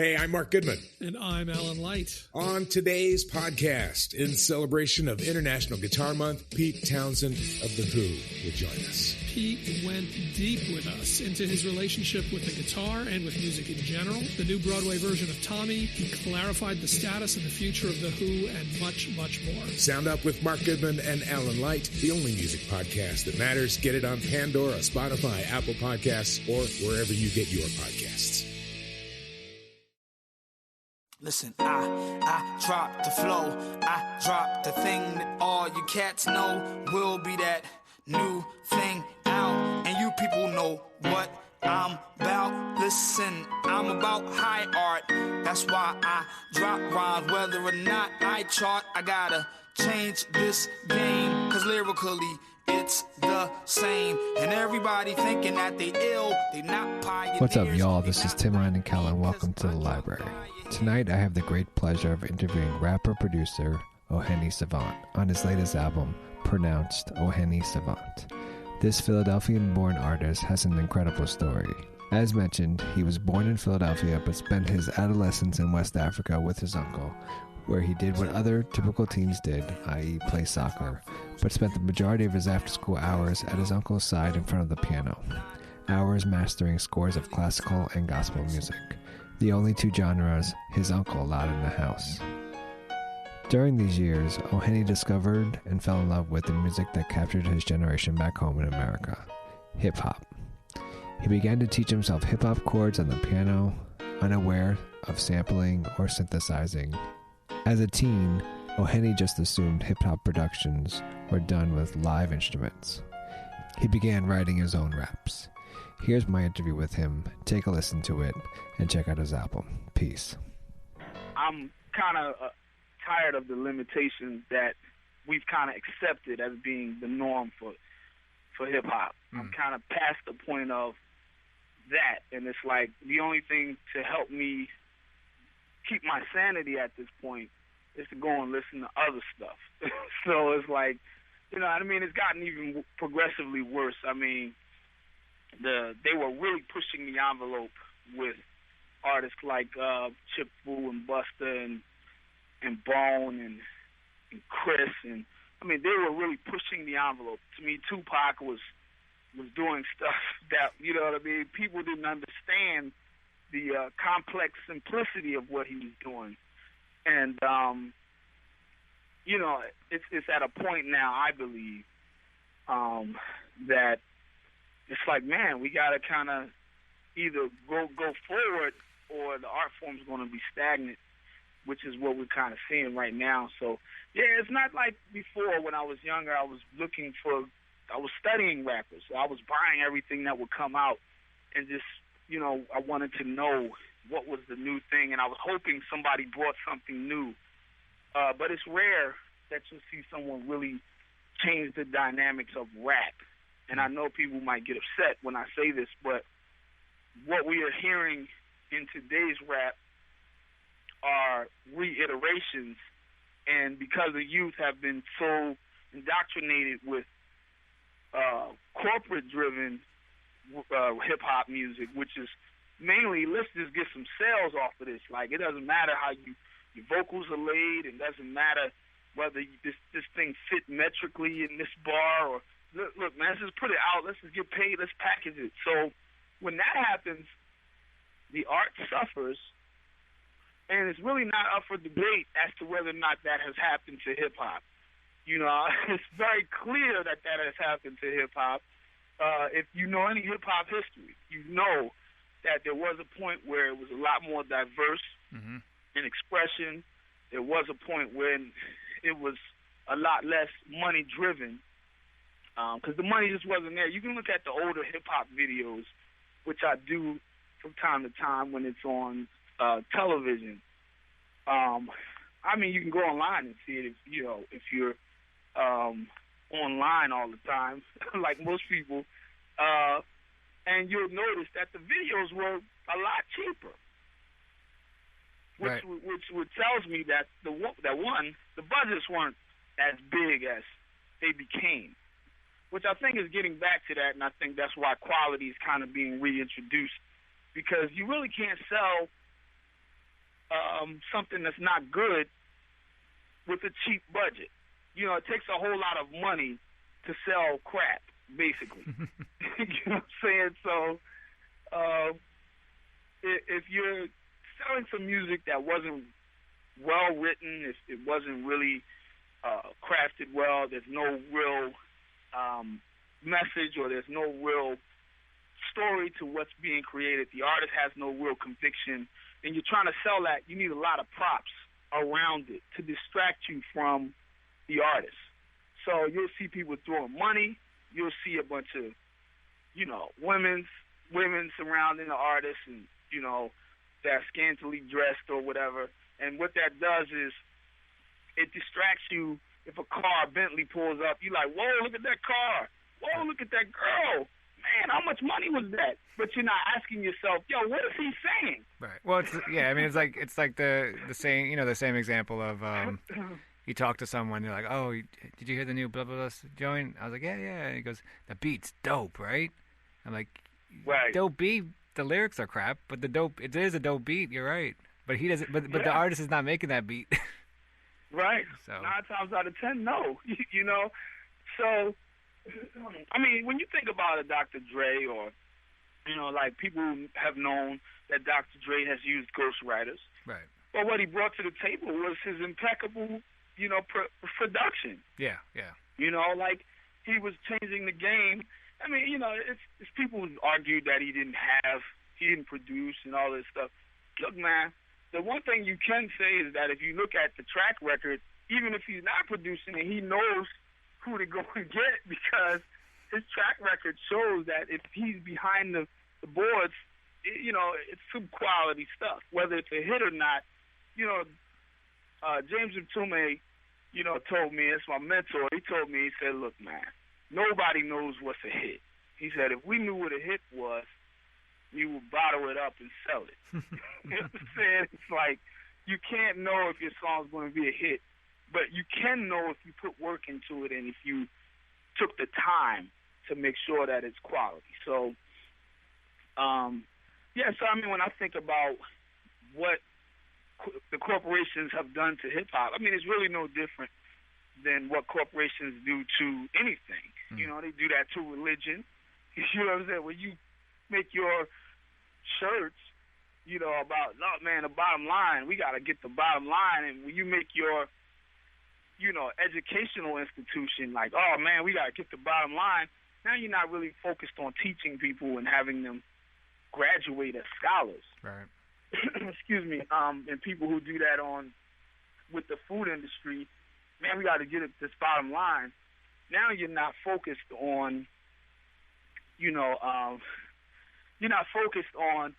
Hey, I'm Mark Goodman. And I'm Alan Light. On today's podcast, in celebration of International Guitar Month, Pete Townsend of The Who will join us. Pete went deep with us into his relationship with the guitar and with music in general, the new Broadway version of Tommy. He clarified the status and the future of The Who, and much, much more. Sound Up with Mark Goodman and Alan Light, the only music podcast that matters. Get it on Pandora, Spotify, Apple Podcasts, or wherever you get your podcasts. Listen, I dropped the flow, I dropped the thing that all you cats know will be that new thing out, and you people know what I'm about. Listen, I'm about high art, that's why I drop rhymes, whether or not I chart. I gotta change this game, cause lyrically it's the same, and everybody thinking that they ill, they not pioneers. What's up, y'all? This is Tim Einenkel, and welcome to the library. Tonight I have the great pleasure of interviewing rapper-producer oh-hen-knee Savant on his latest album, pronounced oh-hen-knee Savant. This Philadelphian-born artist has an incredible story. As mentioned, he was born in Philadelphia but spent his adolescence in West Africa with his uncle, where he did what other typical teens did, i.e. play soccer, but spent the majority of his after-school hours at his uncle's side in front of the piano, hours mastering scores of classical and gospel music, the only two genres his uncle allowed in the house. During these years, oh-hen-knee discovered and fell in love with the music that captured his generation back home in America, hip-hop. He began to teach himself hip-hop chords on the piano, unaware of sampling or synthesizing. As a teen, oh-hen-knee just assumed hip-hop productions were done with live instruments. He began writing his own raps. Here's my interview with him. Take a listen to it and check out his album. Peace. I'm kind of tired of the limitations that we've kind of accepted as being the norm for hip-hop. I'm kind of past the point of that, and it's like the only thing to help me keep my sanity at this point is to go and listen to other stuff. So it's like, you know what I mean? It's gotten even progressively worse. I mean, they were really pushing the envelope with artists like Chip Fu and Busta and Bone and Chris, and I mean, they were really pushing the envelope. To me, Tupac was doing stuff that, you know what I mean, people didn't understand the complex simplicity of what he was doing. And you know, it's at a point now, I believe, that it's like, man, we got to kind of either go forward or the art form is going to be stagnant, which is what we're kind of seeing right now. So, yeah, it's not like before when I was younger. I was studying rappers. So I was buying everything that would come out and just, you know, I wanted to know what was the new thing, and I was hoping somebody brought something new. But it's rare that you'll see someone really change the dynamics of rap. And I know people might get upset when I say this, but what we are hearing in today's rap are reiterations, and because the youth have been so indoctrinated with corporate-driven hip-hop music, which is mainly, let's just get some sales off of this. Like, it doesn't matter how your vocals are laid, it doesn't matter whether this thing fit metrically in this bar, or look, man, let's just put it out, let's just get paid, let's package it. So when that happens, the art suffers, and it's really not up for debate as to whether or not that has happened to hip-hop. You know, it's very clear that has happened to hip-hop. If you know any hip-hop history, you know that there was a point where it was a lot more diverse in expression. There was a point when it was a lot less money-driven, because the money just wasn't there. You can look at the older hip-hop videos, which I do from time to time when it's on television. I mean, you can go online and see it if you're online all the time, like most people, and you'll notice that the videos were a lot cheaper, which tells me that the budgets weren't as big as they became, which I think is getting back to that, and I think that's why quality is kind of being reintroduced, because you really can't sell something that's not good with a cheap budget. You know, it takes a whole lot of money to sell crap, basically. You know what I'm saying? So if you're selling some music that wasn't well written, if it wasn't really crafted well, there's no real message or there's no real story to what's being created, the artist has no real conviction, and you're trying to sell that, you need a lot of props around it to distract you from the artist. So you'll see people throwing money, you'll see a bunch of, you know, women surrounding the artist, and, you know, they're scantily dressed or whatever. And what that does is it distracts you. If a car, Bentley, pulls up, you're like, whoa, look at that car. Whoa, look at that girl. Man, how much money was that? But you're not asking yourself, yo, what is he saying? Right. Well, it's like the same, you know, the same example of you talk to someone, you're like, oh, did you hear the new blah blah blah joint? I was like, yeah. And he goes, the beat's dope, right? I'm like, right. Dope beat. The lyrics are crap, but it is a dope beat. You're right. But he doesn't. But the artist is not making that beat. Right. So 9 times out of 10, no. You know. So, I mean, when you think about a Dr. Dre, or, you know, like, people have known that Dr. Dre has used ghostwriters. Right. But what he brought to the table was his impeccable, you know, production. Yeah. You know, like, he was changing the game. I mean, you know, it's people who argued that he didn't produce and all this stuff. Look, man, the one thing you can say is that if you look at the track record, even if he's not producing it, he knows who to go and get, because his track record shows that if he's behind the boards, you know, it's some quality stuff, whether it's a hit or not. You know, James Mtume, you know, told me, it's my mentor, he told me, he said, look, man, nobody knows what's a hit. He said, if we knew what a hit was, we would bottle it up and sell it. You know what I'm saying? It's like, you can't know if your song's going to be a hit, but you can know if you put work into it and if you took the time to make sure that it's quality. So, so I mean, when I think about what the corporations have done to hip-hop, I mean, it's really no different than what corporations do to anything. You know, they do that to religion. You know what I'm saying? When you make your shirts, you know, about, oh, man, the bottom line, we got to get the bottom line. And when you make your, you know, educational institution like, oh, man, we got to get the bottom line, now you're not really focused on teaching people and having them graduate as scholars. Right. Excuse me. And people who do that with the food industry, man, we got to get this bottom line. Now you're not focused on, you know, you're not focused on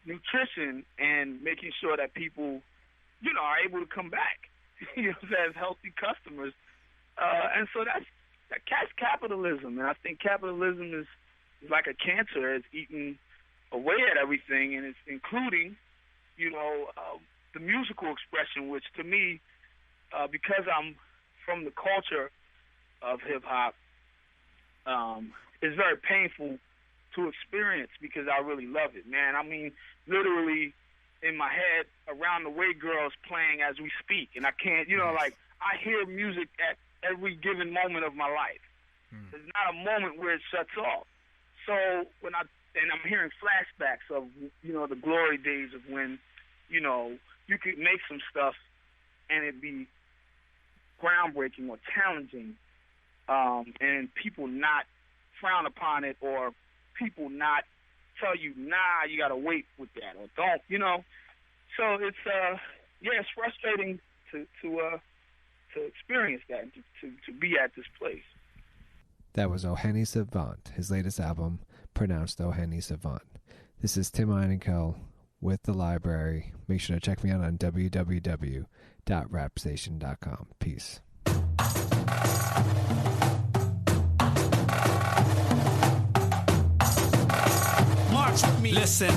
nutrition and making sure that people, you know, are able to come back, you know, as healthy customers. And so that's capitalism. And I think capitalism is like a cancer. It's eating away at everything, and it's including, you know, the musical expression, which to me, because I'm from the culture of hip-hop, is very painful to experience, because I really love it, man. I mean, literally in my head, Around the Way Girl's playing as we speak, and I can't, you know, like, I hear music at every given moment of my life. There's not a moment where it shuts off. So I'm hearing flashbacks of, you know, the glory days of when, you know, you could make some stuff and it'd be groundbreaking or challenging, and people not frown upon it, or people not tell you, nah, you got to wait with that, or don't, you know. So it's it's frustrating to experience that, to be at this place. That was oh-hen-knee Savant, his latest album, pronounced oh-hen-knee Savant. This is Tim Einenkel with The Library. Make sure to check me out on www.rapstation.com. Peace. March with me. Listen.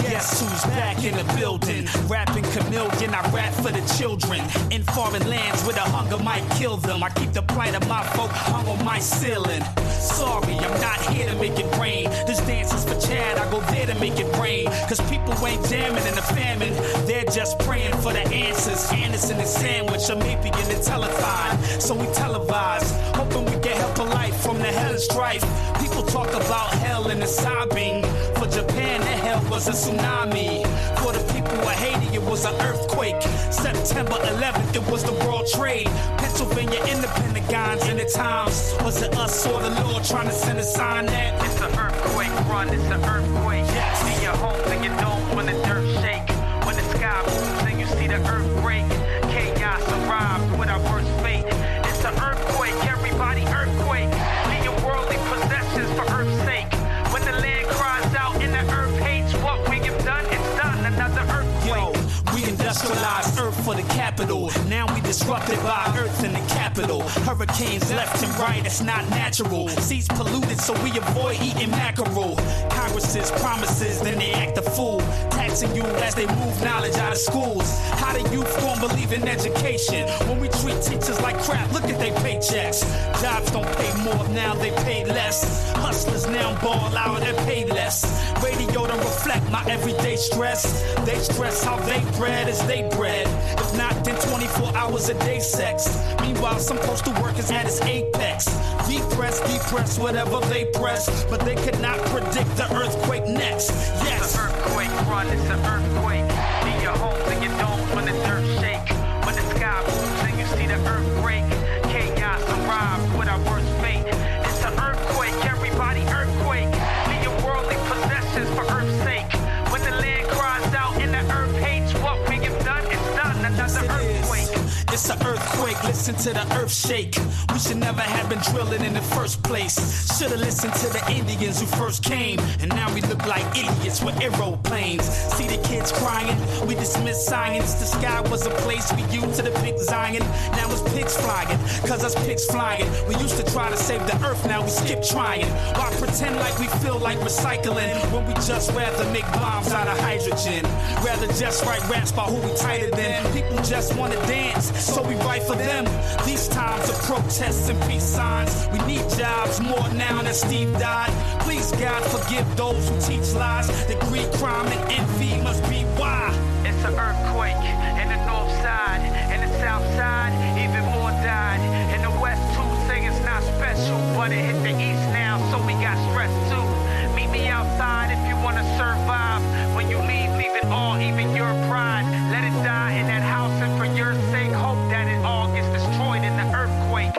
Yes, Guess who's back in the building? Rapping chameleon, I rap for the children. In foreign lands where the hunger might kill them. I keep the plight of my folk hung on my ceiling. Sorry, I'm not here to make it rain. This dance is for Chad, I go there to make it rain. Cause people ain't jamming in the famine. They're just praying for the answers. Anderson and Sandwich, or maybe in the telethon. So we televise, hoping we get help of life from the hell and strife. People talk about hell and the sobbing. For Japan, the hell was a tsunami. For the people of Haiti, it was an earthquake. September 11th, it was the World Trade. Pennsylvania in the Pentagons in the times. Was it us or the Lord trying to send a sign that it's an earthquake, run, it's an earthquake. Yes. In your home and your dome when the dirt shake. When the sky moves and you see the earth break. Chaos arrives with our worst fate. It's an earthquake, everybody earthquake. Leave your worldly possessions for earth's sake. When the land cries out and the earth hates what we have done, it's done, another earthquake. Yo, we industrialized earth for the capital. Now we disrupted by earth in the capital. Hurricanes left and right, it's not natural. Seas polluted so we avoid eating mackerel. Congress's promises, then they act a fool. Taxing you as they move knowledge out of schools. How the youth gon' believe in education when we treat teachers like crap? Look at their paychecks. Jobs don't pay more, now they pay less. Hustlers now ball out and pay less. Radio don't reflect my everyday stress. They stress how they bread is they bread. If not, then 24 hours a day sex. Meanwhile, some postal workers at its apex. Depress, whatever they press. But they could not predict the earthquake next. Yes. It's an earthquake, run, it's an earthquake. In your homes and your domes when the dirt shake. When the sky moves and you see the earth break. Chaos arrives with our worst fate. It's an earthquake, everybody earthquake. Leave your worldly possessions for earth's sake. When the land cries out and the earth hates what we have done, it's done, another earthquake. It's an earthquake, listen to the earth shake. We should never have been drilling in the first place. Should've listened to the Indians who first came. And now we look like idiots with aeroplanes. See the kids crying, we dismiss science. The sky was a place we used to depict Zion. Now it's pigs flying, cause us pigs flying. We used to try to save the earth, now we skip trying. Why pretend like we feel like recycling when we just rather make bombs out of hydrogen? Rather just write raps about who we tighter than. People just wanna dance, so we write for them. These times of protests and peace signs. We need jobs more now than Steve died. Please God forgive those who teach lies. That greed, crime, and envy must be why. It's an earthquake in the north side. In the south side, even more died. In the west too, say it's not special. But it hit the east now, so we got stress too. Meet me outside if you wanna survive. When you leave it all, even your pride. Let it die in that house, and for your sake, hope that it all gets destroyed in the earthquake.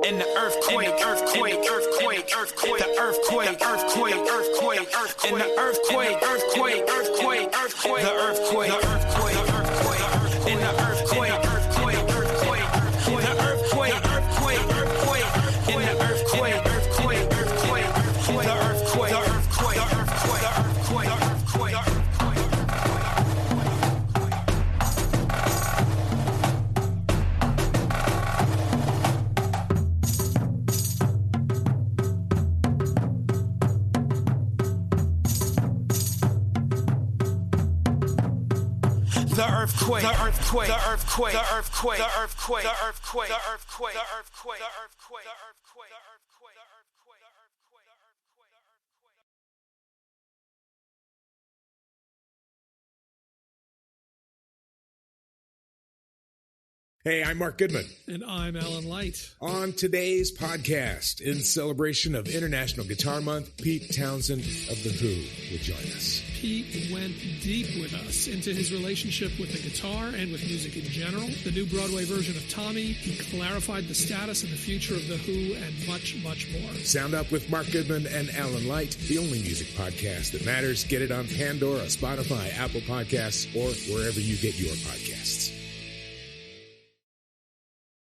In the earthquake, earthquake, earthquake, earthquake, the earthquake, earthquake, earthquake, earthquake, in the earthquake, earthquake, earthquake, earthquake, the earthquake, earthquake, earthquake, in the earthquake, earthquake, earthquake, the earthquake, earthquake, earthquake, in the earthquake, earthquake, earthquake, the earthquake, the earthquake, the earthquake, the earthquake, earthquake. The earthquake, the earthquake, the earthquake, the earthquake, the earthquake, the earthquake, the earthquake, the earthquake, the earthquake, the earthquake, the earthquake, the earthquake, the earthquake, the earthquake, the earthquake. Hey, I'm Mark Goodman. And I'm Alan Light. On today's podcast, in celebration of International Guitar Month, Pete Townsend of The Who will join us. Pete went deep with us into his relationship with the guitar and with music in general. The new Broadway version of Tommy. He clarified the status and the future of The Who and much, much more. Sound Up with Mark Goodman and Alan Light, the only music podcast that matters. Get it on Pandora, Spotify, Apple Podcasts, or wherever you get your podcasts.